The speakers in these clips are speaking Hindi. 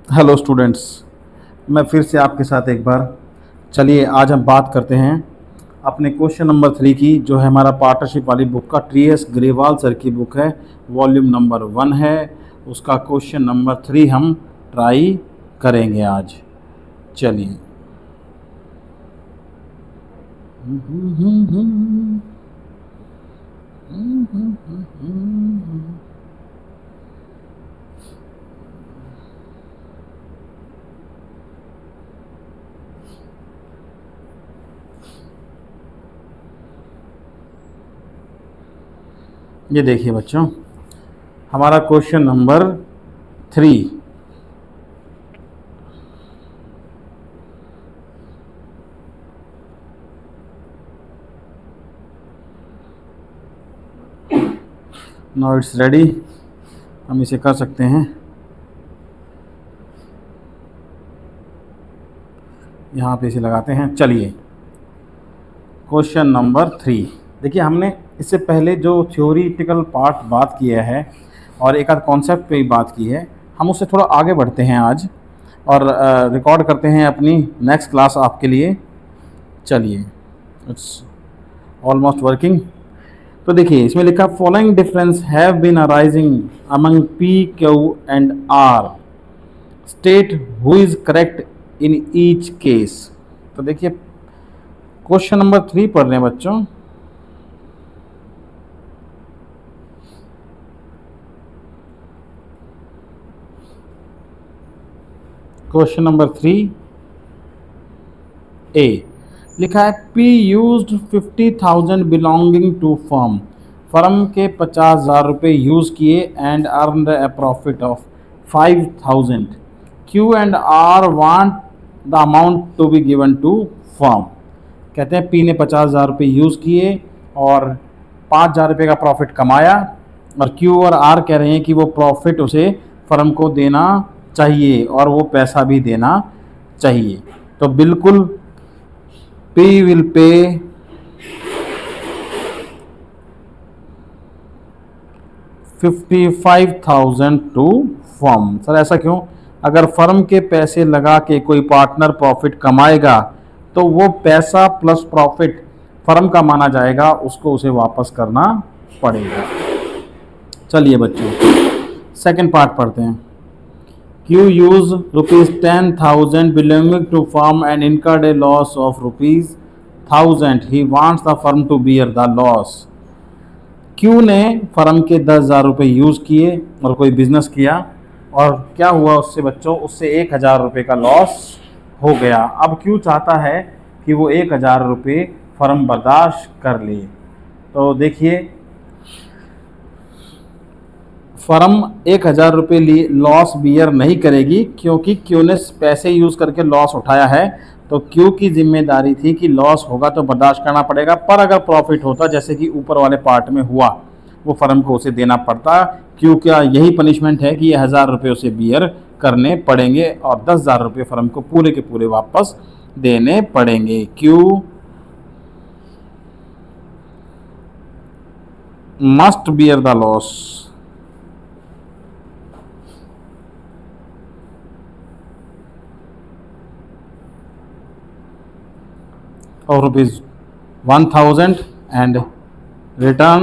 हेलो स्टूडेंट्स, मैं फिर से आपके साथ एक बार। चलिए आज हम बात करते हैं अपने क्वेश्चन नंबर 3 की, जो है हमारा पार्टनरशिप वाली बुक का। टी एस ग्रेवाल सर की बुक है, वॉल्यूम नंबर 1 है। उसका क्वेश्चन नंबर 3 हम ट्राई करेंगे आज। चलिए। ये देखिए बच्चों, हमारा question number 3। Now it's ready, हम इसे कर सकते हैं। यहाँ पे इसे लगाते हैं। चलिए, क्वेश्चन नंबर 3। देखिए, हमने इससे पहले जो थ्योरीटिकल पार्ट बात किया है और एक आध कॉन्सेप्ट पे ही बात की है, हम उससे थोड़ा आगे बढ़ते हैं आज और रिकॉर्ड करते हैं अपनी नेक्स्ट क्लास आपके लिए। चलिए, इट्स ऑलमोस्ट वर्किंग। तो देखिए, इसमें लिखा following difference have been arising among P Q and R, state who is correct in each case. तो देखिए, क्वेश्चन नंबर 3 पढ़ रहे हैं बच्चों। क्वेश्चन नंबर 3 ए लिखा है P used 50,000 belonging to firm. Firm के 50,000 रुपये यूज़ किए and earned a profit of 5,000। Q and R want the amount to be given to firm. कहते हैं पी ने 50,000 रुपये यूज़ किए और 5,000 रुपये का प्रॉफिट कमाया, और क्यू और आर कह रहे हैं कि वो प्रॉफिट उसे फर्म को देना चाहिए और वो पैसा भी देना चाहिए। तो बिल्कुल P will pay 55,000 to firm. Sir ऐसा क्यों? अगर फर्म के पैसे लगा के कोई पार्टनर प्रॉफिट कमाएगा तो वो पैसा प्लस प्रॉफिट फर्म का माना जाएगा, उसको उसे वापस करना पड़ेगा। चलिए बच्चों, सेकंड पार्ट पढ़ते हैं। Q used ₹10,000 belonging to firm and incurred a loss of ₹1,000. He wants the firm to bear the loss. Q ने फर्म के 10,000 रुपये यूज़ किए और कोई बिजनेस किया, और क्या हुआ उससे बच्चों? उससे 1,000 रुपये का लॉस हो गया। अब Q चाहता है कि वो 1,000 रुपये फर्म बर्दाश्त कर ले। तो देखिए, फर्म 1,000 रुपये लिए लॉस बियर नहीं करेगी, क्योंकि क्यू ने पैसे यूज़ करके लॉस उठाया है। तो क्यू की जिम्मेदारी थी कि लॉस होगा तो बर्दाश्त करना पड़ेगा, पर अगर प्रॉफिट होता जैसे कि ऊपर वाले पार्ट में हुआ, वो फर्म को उसे देना पड़ता। क्यू का यही पनिशमेंट है कि ये 1,000 रुपये उसे बियर करने पड़ेंगे और 10,000 रुपये फर्म को पूरे के पूरे वापस देने पड़ेंगे। Q must bear the loss of ₹1,000 and return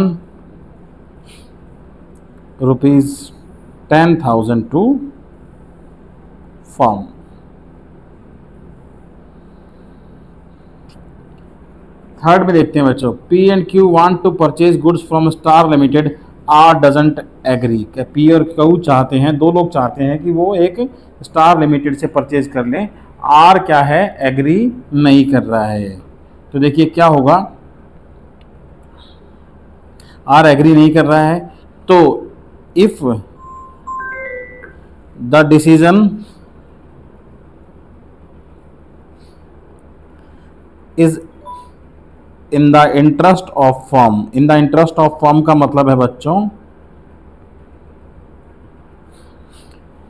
₹10,000 to firm. Third में देखते हैं बच्चों, P and Q want to purchase goods from Star Limited. R doesn't agree. क्या P और Q चाहते हैं, दो लोग चाहते हैं कि वो एक स्टार लिमिटेड से परचेज कर लें। R क्या है? एग्री नहीं कर रहा है। तो देखिए क्या होगा, आर एग्री नहीं कर रहा है। तो if the decision is in the interest of firm, in the interest of firm का मतलब है बच्चों,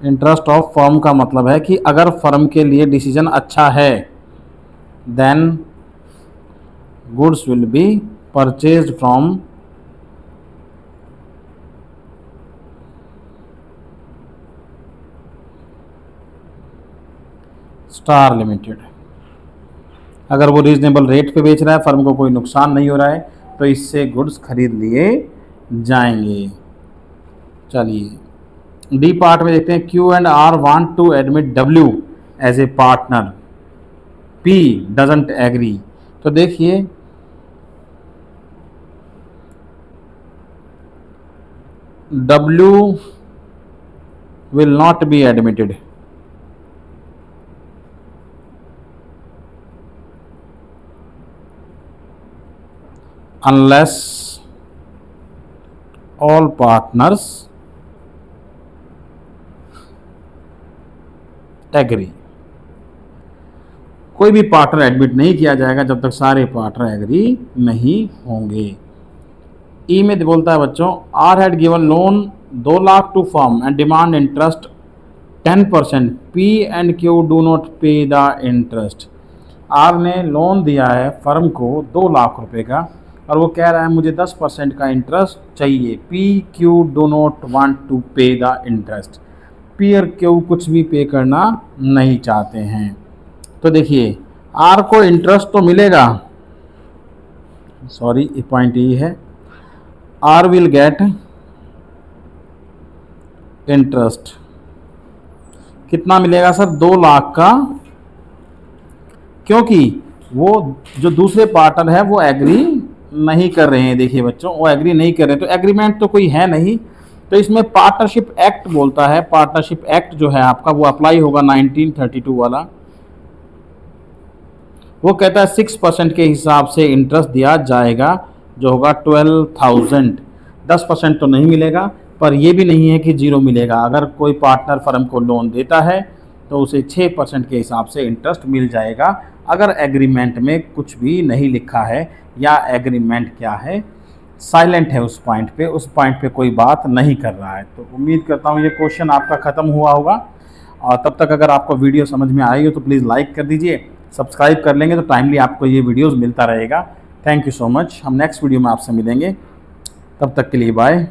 इंटरेस्ट ऑफ फर्म का मतलब है कि अगर फर्म के लिए डिसीजन अच्छा है, then goods will be purchased from Star Limited. अगर वो रीजनेबल रेट पे बेच रहा है, फर्म को कोई नुकसान नहीं हो रहा है, तो इससे गुड्स खरीद लिए जाएंगे। चलिए डी पार्ट में देखते हैं, Q and R want to admit W as a partner, P doesn't agree. तो देखिए W will not be admitted unless all partners agree. कोई भी पार्टनर एडमिट नहीं किया जाएगा जब तक सारे पार्टनर एग्री नहीं होंगे। ई में बोलता है बच्चों, R had given loan 2 lakh to firm and demand interest 10%, P and Q do not pay the interest. R ने लोन दिया है फर्म को 2 लाख रुपए का और वो कह रहा है मुझे 10% का इंटरेस्ट चाहिए। P Q do not want to pay the interest. P और क्यू कुछ भी पे करना नहीं चाहते हैं। तो देखिए आर को इंटरेस्ट तो मिलेगा, सॉरी पॉइंट ये है, आर विल गेट इंटरेस्ट। कितना मिलेगा सर? 2 लाख का, क्योंकि वो जो दूसरे पार्टनर है वो एग्री नहीं कर रहे हैं। देखिए बच्चों, वो एग्री नहीं कर रहे, तो एग्रीमेंट तो कोई है नहीं, तो इसमें पार्टनरशिप एक्ट बोलता है। पार्टनरशिप एक्ट जो है आपका वो अप्लाई होगा 1932 वाला। वो कहता है 6% के हिसाब से इंटरेस्ट दिया जाएगा, जो होगा 12,000। 10% तो नहीं मिलेगा, पर यह भी नहीं है कि 0 मिलेगा। अगर कोई पार्टनर फर्म को लोन देता है तो उसे 6% के हिसाब से इंटरेस्ट मिल जाएगा, अगर एग्रीमेंट में कुछ भी नहीं लिखा है या एग्रीमेंट क्या है, साइलेंट है उस पॉइंट पे कोई बात नहीं कर रहा है। तो उम्मीद करता हूँ ये क्वेश्चन आपका ख़त्म हुआ होगा। और तब तक अगर आपको वीडियो समझ में आई हो तो प्लीज़ लाइक कर दीजिए, सब्सक्राइब कर लेंगे तो टाइमली आपको ये वीडियोज़ मिलता रहेगा। Thank you so much. हम नेक्स्ट वीडियो में आपसे मिलेंगे, तब तक के लिए बाय।